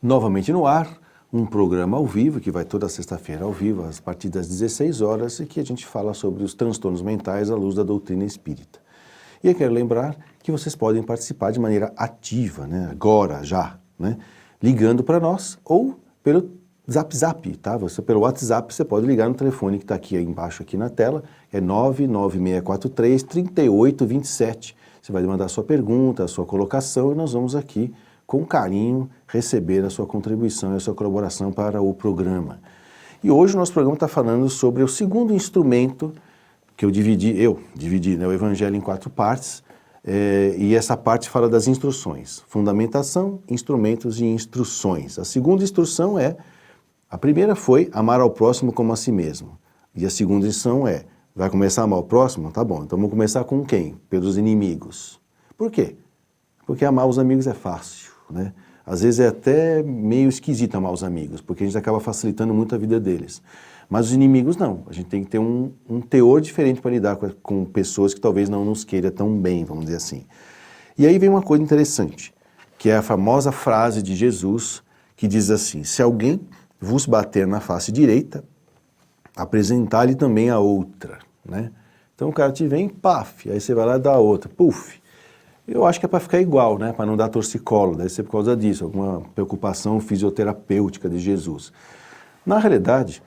Novamente no ar, um programa ao vivo, que vai toda sexta-feira ao vivo, a partir das 16 horas, e que a gente fala sobre os transtornos mentais à luz da doutrina espírita. E eu quero lembrar que vocês podem participar de maneira ativa, né? Agora, já, né? Ligando para nós ou pelo Zap, tá? Pelo WhatsApp, você pode ligar no telefone que está aqui embaixo aqui na tela, é 99643-3827. Você vai mandar a sua pergunta, a sua colocação, e nós vamos aqui, com carinho, receber a sua contribuição e a sua colaboração para o programa. E hoje o nosso programa está falando sobre o segundo instrumento que eu dividi, né, o Evangelho em 4 partes, e essa parte fala das instruções. Fundamentação, instrumentos e instruções. A segunda instrução a primeira foi amar ao próximo como a si mesmo. E a segunda instrução vai começar a amar o próximo? Tá bom, então vamos começar com quem? Pelos inimigos. Por quê? Porque amar os amigos é fácil, né? Às vezes é até meio esquisito amar os amigos, porque a gente acaba facilitando muito a vida deles. Mas os inimigos não, a gente tem que ter um teor diferente para lidar com pessoas que talvez não nos queiram tão bem, vamos dizer assim. E aí vem uma coisa interessante, que é a famosa frase de Jesus, que diz assim: se alguém vos bater na face direita, apresentar-lhe também a outra, né? Então o cara te vem, paf, aí você vai lá e dá a outra, puf. Eu acho que é para ficar igual, né? Para não dar torcicolo, deve ser por causa disso, alguma preocupação fisioterapêutica de Jesus. Na realidade,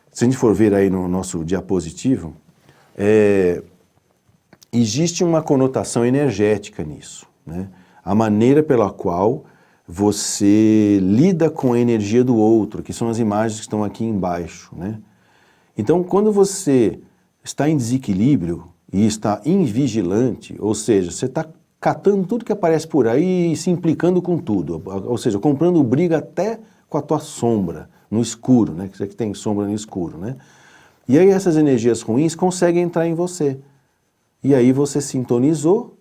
se a gente for ver aí no nosso diapositivo, existe uma conotação energética nisso, né? A maneira pela qual você lida com a energia do outro, que são as imagens que estão aqui embaixo, né? Então, quando você está em desequilíbrio e está invigilante, ou seja, você está catando tudo que aparece por aí e se implicando com tudo, ou seja, comprando briga até com a tua sombra, no escuro, né? Que você que tem sombra no escuro, né? E aí essas energias ruins conseguem entrar em você. E aí você sintonizou,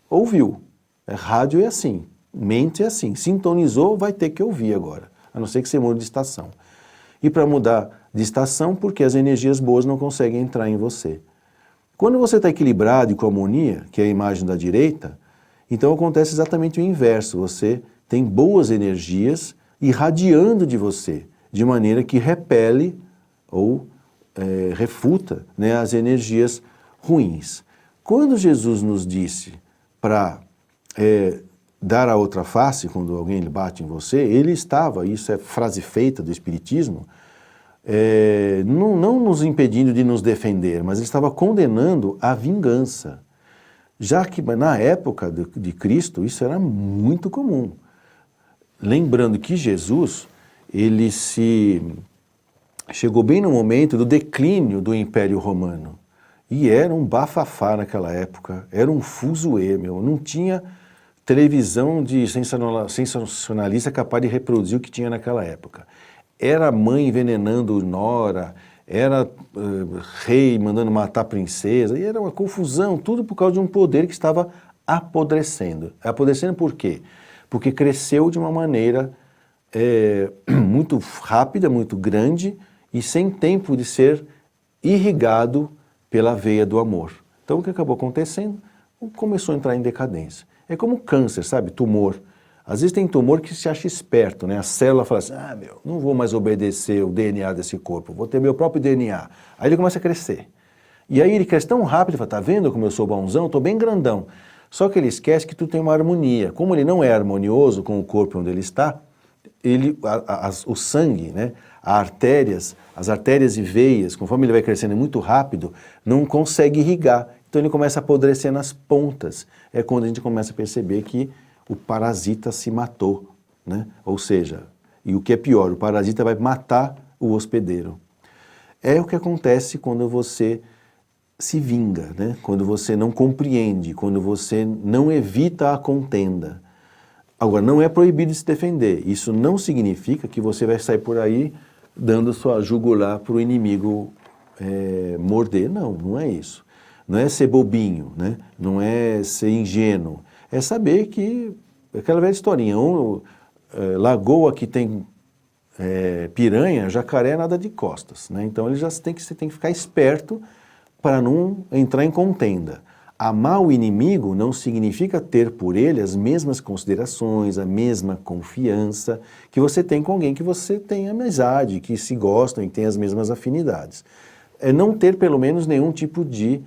ouviu. Rádio é assim, mente é assim. Sintonizou, vai ter que ouvir agora, a não ser que você mude de estação. E para mudar de estação, porque as energias boas não conseguem entrar em você. Quando você está equilibrado e com harmonia, que é a imagem da direita, então acontece exatamente o inverso. Você tem boas energias irradiando de você, de maneira que repele ou refuta, né, as energias ruins. Quando Jesus nos disse para dar a outra face, quando alguém bate em você, ele estava, isso é frase feita do Espiritismo, não nos impedindo de nos defender, mas ele estava condenando a vingança. Já que na época de Cristo isso era muito comum. Lembrando que Jesus, ele chegou bem no momento do declínio do Império Romano. E era um bafafá naquela época, era um fuzuê, não tinha televisão de sensacionalista capaz de reproduzir o que tinha naquela época. Era mãe envenenando nora, era rei mandando matar princesa, e era uma confusão, tudo por causa de um poder que estava apodrecendo. Apodrecendo por quê? Porque cresceu de uma maneira muito rápida, muito grande, e sem tempo de ser irrigado pela veia do amor. Então o que acabou acontecendo? Começou a entrar em decadência. É como câncer, sabe? Tumor. Às vezes tem tumor que se acha esperto, né? A célula fala assim, não vou mais obedecer o DNA desse corpo, vou ter meu próprio DNA. Aí ele começa a crescer. E aí ele cresce tão rápido, ele fala, tá vendo como eu sou bonzão? Tô bem grandão. Só que ele esquece que tu tem uma harmonia. Como ele não é harmonioso com o corpo onde ele está, o sangue, né? As artérias e veias, conforme ele vai crescendo muito rápido, não consegue irrigar. Então ele começa a apodrecer nas pontas. É quando a gente começa a perceber que o parasita se matou, né? Ou seja, e o que é pior, o parasita vai matar o hospedeiro. É o que acontece quando você se vinga, né? Quando você não compreende, quando você não evita a contenda. Agora, não é proibido de se defender. Isso não significa que você vai sair por aí dando sua jugular para o inimigo morder. Não, não é isso. Não é ser bobinho, né? Não é ser ingênuo. É saber que, aquela velha historinha, lagoa que tem piranha, jacaré nada de costas, né? Então você tem que ficar esperto para não entrar em contenda. Amar o inimigo não significa ter por ele as mesmas considerações, a mesma confiança que você tem com alguém que você tem amizade, que se gostam e tem as mesmas afinidades. É não ter pelo menos nenhum tipo de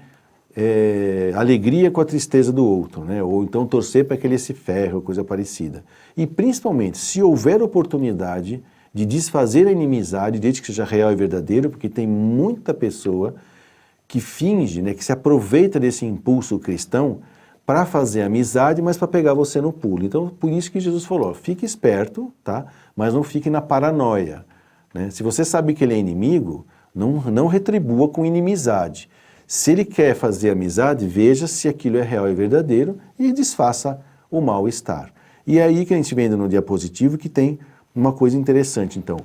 alegria com a tristeza do outro, né? Ou então torcer para que ele se ferre ou coisa parecida. E principalmente, se houver oportunidade de desfazer a inimizade, desde que seja real e verdadeiro, porque tem muita pessoa que finge, né, que se aproveita desse impulso cristão para fazer amizade, mas para pegar você no pulo. Então, por isso que Jesus falou, fique esperto, tá? Mas não fique na paranoia, né? Se você sabe que ele é inimigo, não retribua com inimizade. Se ele quer fazer amizade, veja se aquilo é real e verdadeiro e desfaça o mal-estar. E é aí que a gente vê no diapositivo que tem uma coisa interessante. Então,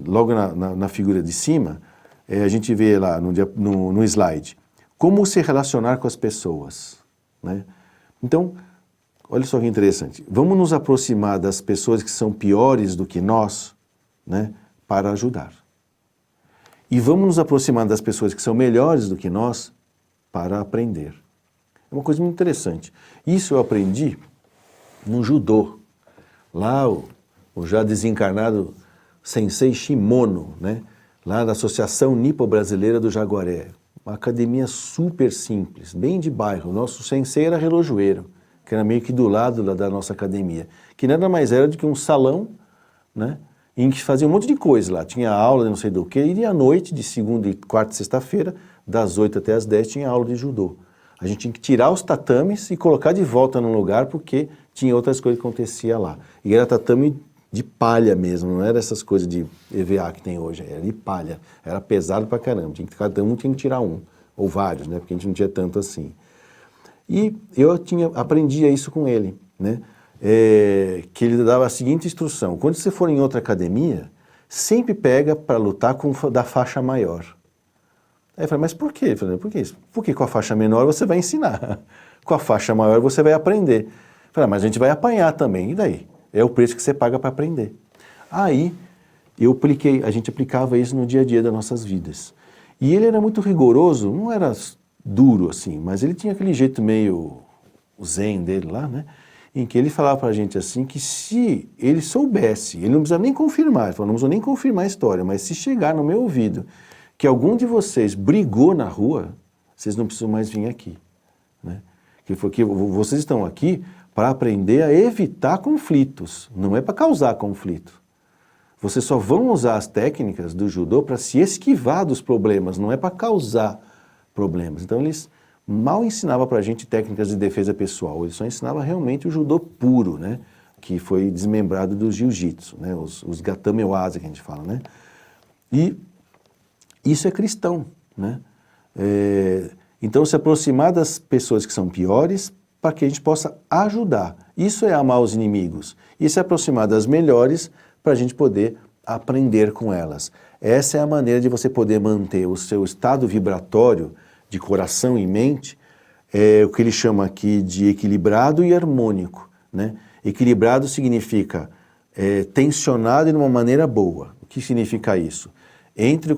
logo na figura de cima, a gente vê lá no slide, como se relacionar com as pessoas, né? Então, olha só que interessante. Vamos nos aproximar das pessoas que são piores do que nós, né, para ajudar. E vamos nos aproximar das pessoas que são melhores do que nós para aprender. É uma coisa muito interessante. Isso eu aprendi no judô. Lá o já desencarnado Sensei Shimono, né, lá da Associação Nipo-Brasileira do Jaguaré. Uma academia super simples, bem de bairro. O nosso sensei era relojoeiro, que era meio que do lado da nossa academia, que nada mais era do que um salão, né, em que fazia um monte de coisa lá. Tinha aula de não sei do que, e à noite, de segunda, quarta e sexta-feira, das 8 até as 10, tinha aula de judô. A gente tinha que tirar os tatames e colocar de volta no lugar, porque tinha outras coisas que acontecia lá. E era tatame de palha mesmo, não era essas coisas de EVA que tem hoje, era de palha, era pesado pra caramba, cada um tinha que tirar um, ou vários, né, porque a gente não tinha tanto assim. E eu aprendia isso com ele, né, que ele dava a seguinte instrução, quando você for em outra academia, sempre pega para lutar com da faixa maior. Aí eu falei, mas por quê? Eu falei, por que isso? Porque com a faixa menor você vai ensinar, com a faixa maior você vai aprender. Eu falei, mas a gente vai apanhar também, e daí? É o preço que você paga para aprender. Aí, a gente aplicava isso no dia a dia das nossas vidas. E ele era muito rigoroso, não era duro assim, mas ele tinha aquele jeito meio zen dele lá, né? Em que ele falava para a gente assim, que se ele soubesse, ele não precisa nem confirmar, ele falou, não precisa nem confirmar a história, mas se chegar no meu ouvido que algum de vocês brigou na rua, vocês não precisam mais vir aqui, né? Que foi que vocês estão aqui para aprender a evitar conflitos, não é para causar conflito. Vocês só vão usar as técnicas do judô para se esquivar dos problemas, não é para causar problemas. Então eles mal ensinavam para a gente técnicas de defesa pessoal, eles só ensinavam realmente o judô puro, né? Que foi desmembrado do jiu-jitsu, né? Os gatame waza que a gente fala, né? E isso é cristão, né? Então se aproximar das pessoas que são piores para que a gente possa ajudar. Isso é amar os inimigos. E se aproximar das melhores para a gente poder aprender com elas. Essa é a maneira de você poder manter o seu estado vibratório de coração e mente, o que ele chama aqui de equilibrado e harmônico, né? Equilibrado significa tensionado de uma maneira boa. O que significa isso? Entre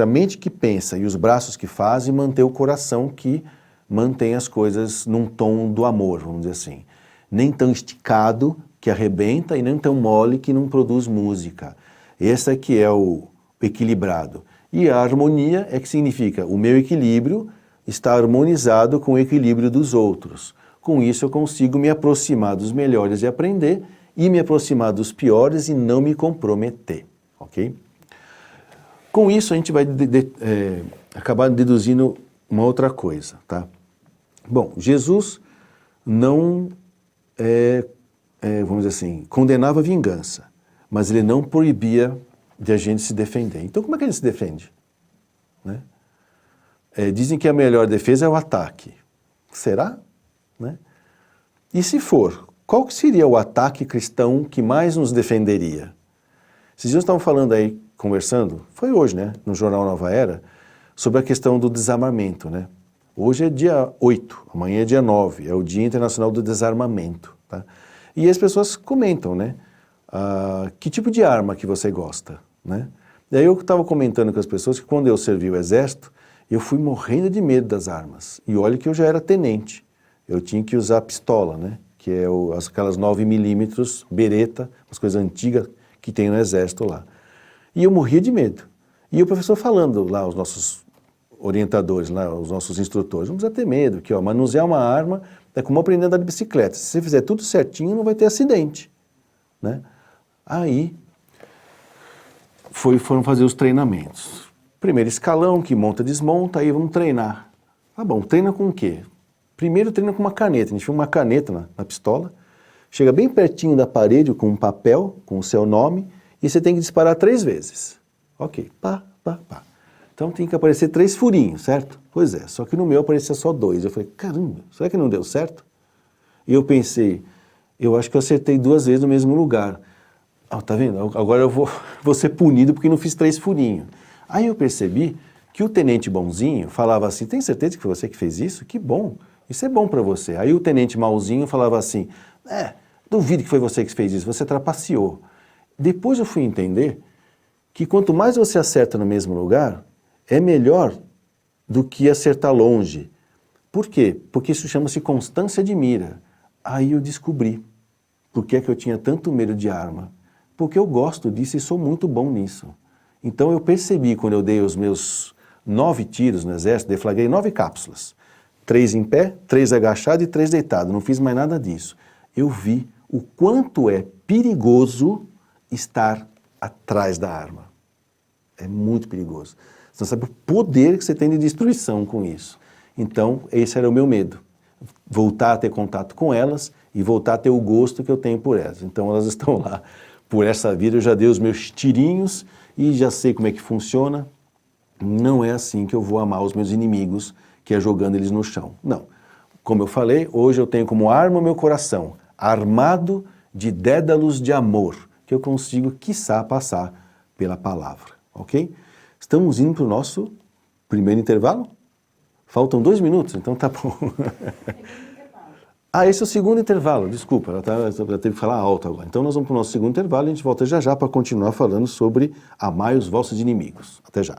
a mente que pensa e os braços que fazem, manter o coração que mantém as coisas num tom do amor, vamos dizer assim. Nem tão esticado que arrebenta e nem tão mole que não produz música. Esse aqui é o equilibrado. E a harmonia é que significa o meu equilíbrio está harmonizado com o equilíbrio dos outros. Com isso eu consigo me aproximar dos melhores e aprender e me aproximar dos piores e não me comprometer, ok? Com isso a gente vai acabar deduzindo uma outra coisa, tá? Bom, Jesus não, vamos dizer assim, condenava a vingança, mas ele não proibia de a gente se defender. Então como é que ele se defende? Né? Dizem que a melhor defesa é o ataque. Será? Né? E se for, qual que seria o ataque cristão que mais nos defenderia? Esses dias estavam falando aí, conversando, foi hoje, né, no Jornal Nova Era, sobre a questão do desarmamento, né? Hoje é dia 8, amanhã é dia 9, é o Dia Internacional do Desarmamento, tá? E as pessoas comentam, né? Que tipo de arma que você gosta, né? E aí eu estava comentando com as pessoas que quando eu servi o exército, Eu fui morrendo de medo das armas. E olha que eu já era tenente. Eu tinha que usar pistola, né? Que é aquelas 9mm, bereta, umas coisas antigas que tem no exército lá. E eu morria de medo. E o professor falando lá, os nossos orientadores, lá, os nossos instrutores, não precisa ter medo, que ó, manusear uma arma é como aprender a andar de bicicleta. Se você fizer tudo certinho, não vai ter acidente, né? Aí foram fazer os treinamentos. Primeiro escalão, que monta, desmonta, aí vamos treinar. Tá bom, treina com o quê? Primeiro treina com uma caneta, a gente tinha uma caneta na pistola, chega bem pertinho da parede com um papel, com o seu nome, e você tem que disparar 3 vezes. Ok, pá, pá, pá. Então tem que aparecer 3 furinhos, certo? Pois é, só que no meu aparecia só 2. Eu falei, caramba, será que não deu certo? E eu pensei, eu acho que eu acertei 2 vezes no mesmo lugar. Ah, tá vendo? Agora eu vou ser punido porque não fiz 3 furinhos. Aí eu percebi que o tenente bonzinho falava assim, tem certeza que foi você que fez isso? Que bom, isso é bom pra você. Aí o tenente malzinho falava assim, duvido que foi você que fez isso, você trapaceou. Depois eu fui entender que quanto mais você acerta no mesmo lugar, é melhor do que acertar longe. Por quê? Porque isso chama-se constância de mira. Aí eu descobri por que é que eu tinha tanto medo de arma. Porque eu gosto disso e sou muito bom nisso. Então eu percebi quando eu dei os meus 9 tiros no exército, deflagrei 9 cápsulas. 3 em pé, 3 agachado e 3 deitado. Não fiz mais nada disso. Eu vi o quanto é perigoso estar atrás da arma. É muito perigoso. Você não sabe o poder que você tem de destruição com isso. Então, esse era o meu medo. Voltar a ter contato com elas e voltar a ter o gosto que eu tenho por elas. Então, elas estão lá por essa vida. Eu já dei os meus tirinhos e já sei como é que funciona. Não é assim que eu vou amar os meus inimigos, que é jogando eles no chão. Não. Como eu falei, hoje eu tenho como arma o meu coração, armado de dédalos de amor, que eu consigo, quiçá, passar pela palavra. Ok? Estamos indo para o nosso primeiro intervalo? Faltam 2 minutos, então tá bom. Esse é o segundo intervalo, desculpa, ela teve que falar alto agora. Então nós vamos para o nosso segundo intervalo e a gente volta já já para continuar falando sobre amai os vossos inimigos. Até já.